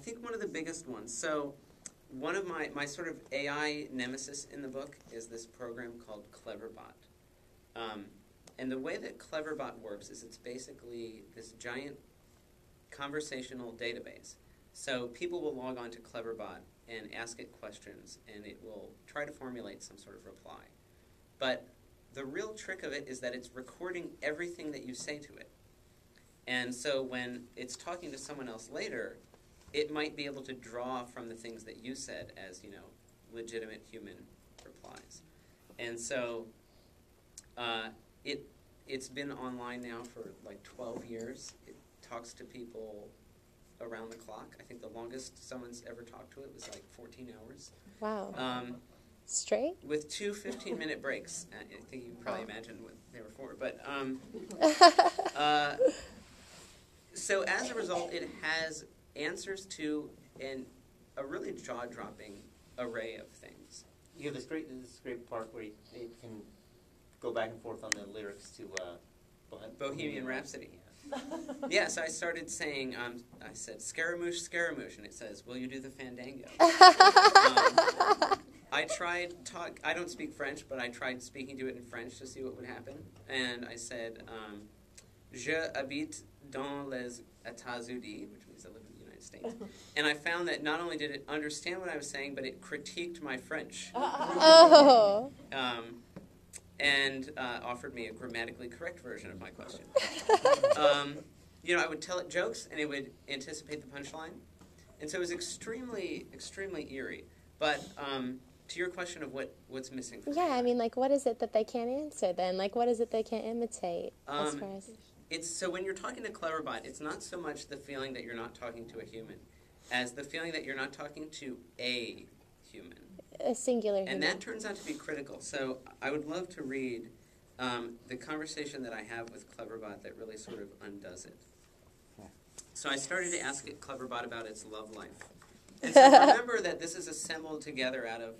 think one of the biggest ones. So one of my sort of AI nemesis in the book is this program called Cleverbot. And the way that Cleverbot works is it's basically this giant conversational database. So people will log on to Cleverbot and ask it questions, and it will try to formulate some sort of reply. But the real trick of it is that it's recording everything that you say to it. And so when it's talking to someone else later, it might be able to draw from the things that you said as, legitimate human replies. And so it's been online now for like 12 years. It talks to people around the clock. I think the longest someone's ever talked to it was like 14 hours. Wow. Straight? With 2 15-minute breaks. I think you can probably imagine what they were for. But so as a result, it has answers to a really jaw-dropping array of things. You have this great part where it can go back and forth on the lyrics to Bohemian Rhapsody. Yes, I started saying, I said, Scaramouche, Scaramouche, and it says, will you do the fandango? I I don't speak French, but I tried speaking to it in French to see what would happen. And I said, Je habite dans les États-Unis, which means I live in the United States. And I found that not only did it understand what I was saying, but it critiqued my French. Oh. And offered me a grammatically correct version of my question. I would tell it jokes, and it would anticipate the punchline. And so it was extremely, extremely eerie. But to your question of what's missing from Yeah, I mean, like, what is it that they can't answer then? Like, what is it they can't imitate as far as... So when you're talking to Cleverbot, it's not so much the feeling that you're not talking to a human as the feeling that you're not talking to a human. A singular human. And that turns out to be critical. So I would love to read the conversation that I have with Cleverbot that really sort of undoes it. So I started to ask it Cleverbot about its love life. And so remember that this is assembled together out of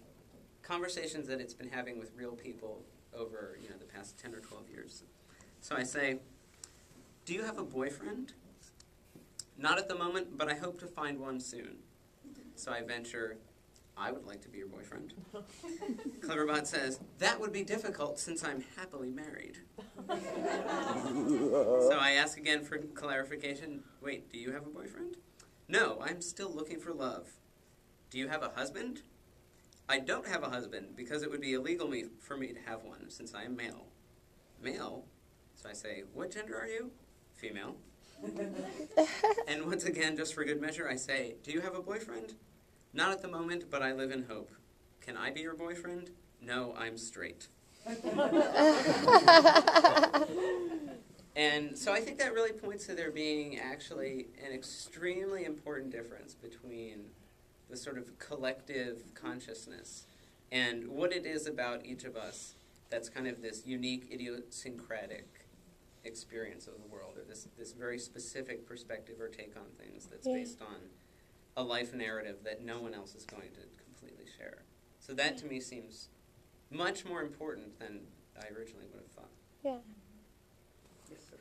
conversations that it's been having with real people over the past 10 or 12 years. So I say, do you have a boyfriend? Not at the moment, but I hope to find one soon. So I venture, I would like to be your boyfriend. Cleverbot says, that would be difficult since I'm happily married. So I ask again for clarification, wait, do you have a boyfriend? No, I'm still looking for love. Do you have a husband? I don't have a husband because it would be illegal for me to have one since I am male. Male? So I say, what gender are you? Female. And once again, just for good measure, I say, do you have a boyfriend? Not at the moment, but I live in hope. Can I be your boyfriend? No, I'm straight. And so I think that really points to there being actually an extremely important difference between the sort of collective consciousness and what it is about each of us that's kind of this unique, idiosyncratic experience of the world, or this very specific perspective or take on things that's based on a life narrative that no one else is going to completely share. So that to me seems much more important than I originally would have thought. Yeah. Yes, sir.